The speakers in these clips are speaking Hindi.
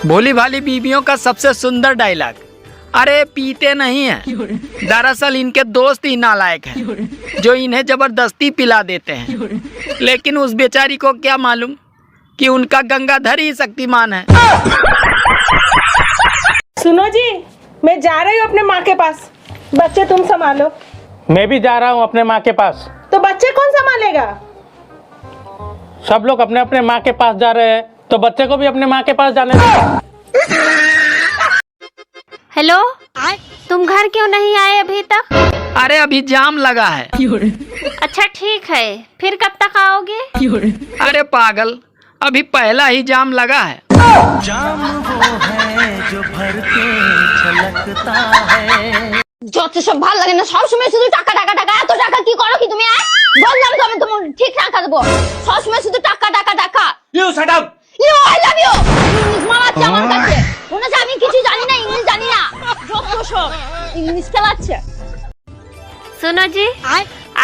भोली भाली बीवियों का सबसे सुंदर डायलॉग, अरे पीते नहीं हैं, दरअसल इनके दोस्त ही नालायक हैं जो इन्हें जबरदस्ती पिला देते हैं। लेकिन उस बेचारी को क्या मालूम कि उनका गंगाधर ही शक्तिमान है। सुनो जी, मैं जा रही हूँ अपने माँ के पास, बच्चे तुम संभालो। मैं भी जा रहा हूँ अपने माँ के पास। तो बच्चे कौन संभालेगा? सब लोग अपने अपने माँ के पास जा रहे हैं, तो बच्चे को भी अपने माँ के पास जाने दो। हेलो, तुम घर क्यों नहीं आए अभी तक? अरे अभी जाम लगा है। अच्छा ठीक है, फिर कब तक आओगे? अरे पागल, अभी पहला ही जाम लगा है। जाम वो है जो भर के छलकता है। যত সব ভালো লাগে না, সব সময় শুধু টাকা টাকা টাকা। এত টাকা কি করো কি তুমি? বললাম তো আমি তোমার ঠিক টাকা দেবো, সব সময় শুধু টাকা টাকা টাকা। You shut up! You I love you. English মারাচ্ছে আমার কাছে, মনে হচ্ছে আমি কিছু জানি না, ইংলিশ জানি না। যত সব ইংলিশ খেলাচ্ছে। सुनो जी,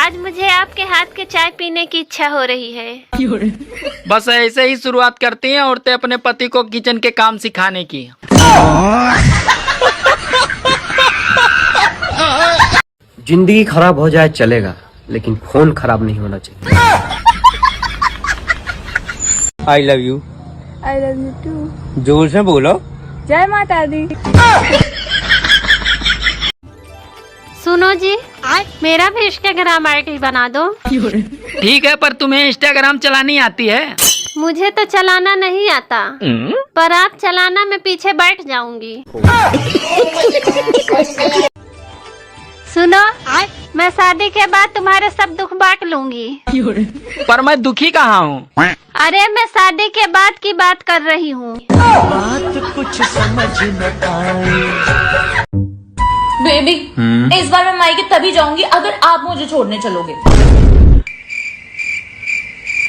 आज मुझे आपके हाथ के चाय पीने की इच्छा हो रही है। बस ऐसे ही शुरुआत करती हैं औरतें अपने पति को किचन के काम सिखाने की। जिंदगी खराब हो जाए चलेगा, लेकिन फोन खराब नहीं होना चाहिए। I love you. I love you too. जोर से बोलो। जय माता दी। सुनो जी, मेरा भी इंस्टाग्राम आईडी बना दो। ठीक है, पर तुम्हें इंस्टाग्राम चलानी आती है? मुझे तो चलाना नहीं आता, पर आप चलाना मैं पीछे बैठ जाऊंगी। सुनो, मैं शादी के बाद तुम्हारे सब दुख बांट लूंगी। पर मैं दुखी कहाँ हूँ? अरे मैं शादी के बाद की बात कर रही हूँ। बात कुछ समझ न आए। बेबी, इस बार मैं मायके तभी जाऊंगी अगर आप मुझे छोड़ने चलोगे।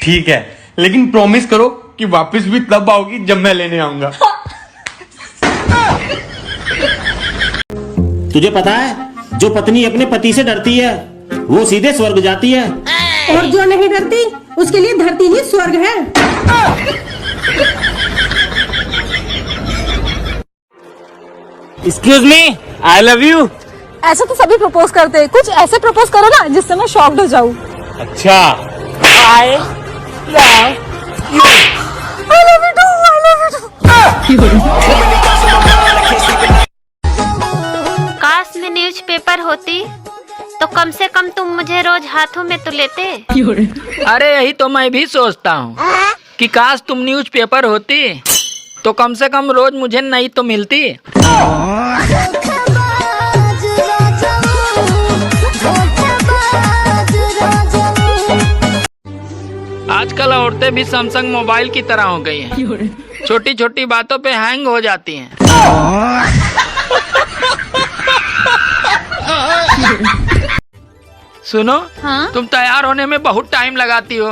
ठीक है, लेकिन प्रॉमिस करो कि वापस भी तब आओगी जब मैं लेने आऊंगा। तुझे पता है, जो पत्नी अपने पति से डरती है वो सीधे स्वर्ग जाती है, और जो नहीं डरती उसके लिए धरती ही स्वर्ग है। Excuse me, I love you. ऐसा तो सभी प्रपोज करते हैं, कुछ ऐसे प्रपोज करो ना जिससे मैं शॉक्ड हो जाऊं। अच्छा, I love you. I love you too, I love you too. काश में न्यूज़पेपर होती तो कम से कम तुम मुझे रोज हाथों में तो लेते। अरे यही तो मैं भी सोचता हूँ कि काश तुम न्यूज़पेपर होती तो कम से कम रोज मुझे नई तो मिलती। आजकल औरतें भी सैमसंग मोबाइल की तरह हो गई हैं। छोटी छोटी बातों पे हैंग हो जाती हैं। सुनो, तुम तैयार होने में बहुत टाइम लगाती हो,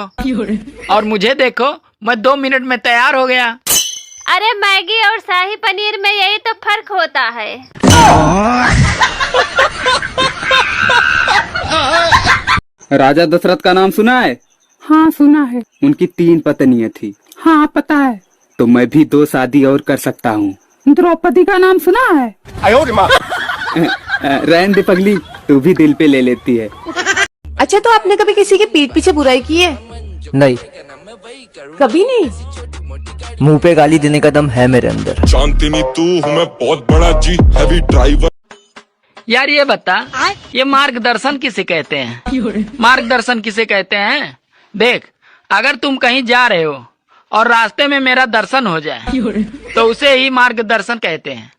और मुझे देखो, मैं 2 मिनट में तैयार हो गया। अरे मैगी और शाही पनीर में यही तो फर्क होता है। राजा दशरथ का नाम सुना है? हाँ सुना है। उनकी 3 पत्नियां थी। हाँ पता है। तो मैं भी 2 शादी और कर सकता हूँ। द्रौपदी का नाम सुना है? रहने दे पगली, तू भी दिल पे ले लेती है। अच्छा, तो आपने कभी किसी के पीठ पीछे बुराई की है? नहीं, कभी नहीं। मुंह पे गाली देने का दम है मेरे अंदर। शांतिनी तू हूँ मैं बहुत बड़ा जी, हैवी ड्राइवर। यार ये बता, ये मार्गदर्शन किसे कहते हैं? मार्गदर्शन किसे कहते हैं? देख, अगर तुम कहीं जा रहे हो और रास्ते में मेरा दर्शन हो जाए तो उसे ही मार्गदर्शन कहते हैं।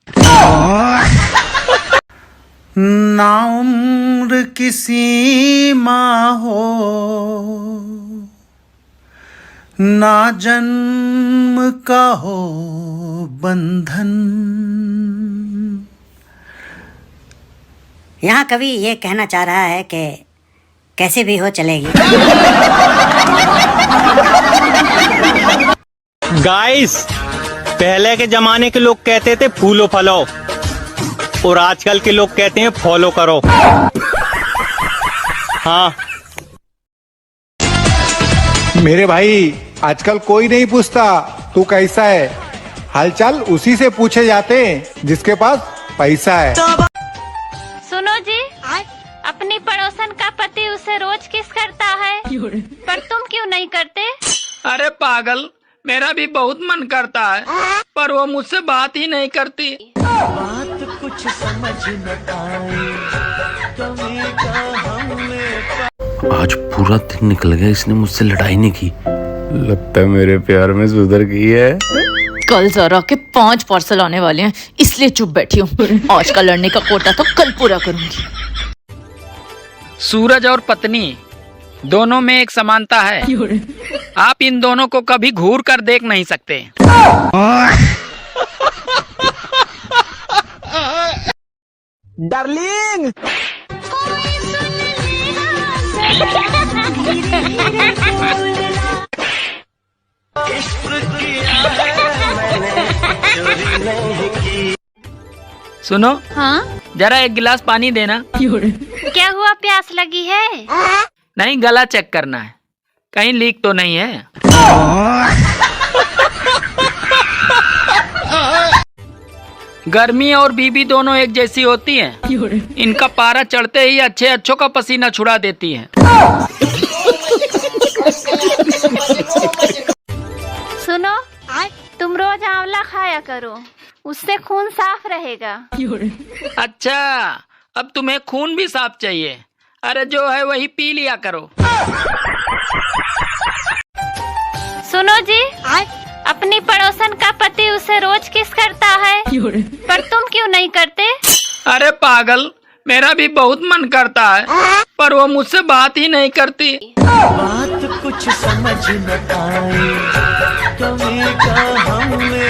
ना उम्र की सीमा हो, ना जन्म का हो बंधन। यहाँ कवि ये कहना चाह रहा है कि कैसे भी हो चलेगी। गाइस, पहले के जमाने के लोग कहते थे फूलो फलो, और आजकल के लोग कहते हैं फॉलो करो। हाँ मेरे भाई, आजकल कोई नहीं पूछता तू कैसा है, हालचाल उसी से पूछे जाते हैं जिसके पास पैसा है। सुनो जी, अपनी पड़ोसन का पति उसे रोज किस करता है, पर तुम क्यों नहीं करते? अरे पागल, मेरा भी बहुत मन करता है, पर वो मुझसे बात ही नहीं करती। बात कुछ समझ न आए, आज पूरा दिन निकल गया, इसने मुझसे लड़ाई नहीं की। लगता है मेरे प्यार में सुधर गई है। कल जरा के 5 पार्सल आने वाले हैं, इसलिए चुप बैठी हूँ। आज का लड़ने का कोटा तो कल पूरा करूंगी। सूरज और पत्नी दोनों में एक समानता है, आप इन दोनों को कभी घूर कर देख नहीं सकते। डार्लिंग, सुनो, हाँ, जरा एक गिलास पानी देना। क्या हुआ, प्यास लगी है? नहीं, गला चेक करना है, कहीं लीक तो नहीं है। गर्मी और बीबी दोनों एक जैसी होती हैं। इनका पारा चढ़ते ही अच्छे अच्छों का पसीना छुड़ा देती हैं। सुनो, तुम रोज आंवला खाया करो, उससे खून साफ रहेगा। अच्छा, अब तुम्हें खून भी साफ चाहिए? अरे जो है वही पी लिया करो। सुनो जी, अपनी पड़ोसन का पति उसे रोज किस करता है, पर तुम क्यों नहीं करते? अरे पागल, मेरा भी बहुत मन करता है, पर वो मुझसे बात ही नहीं करती। बात कुछ समझ न आए, कभी का हमने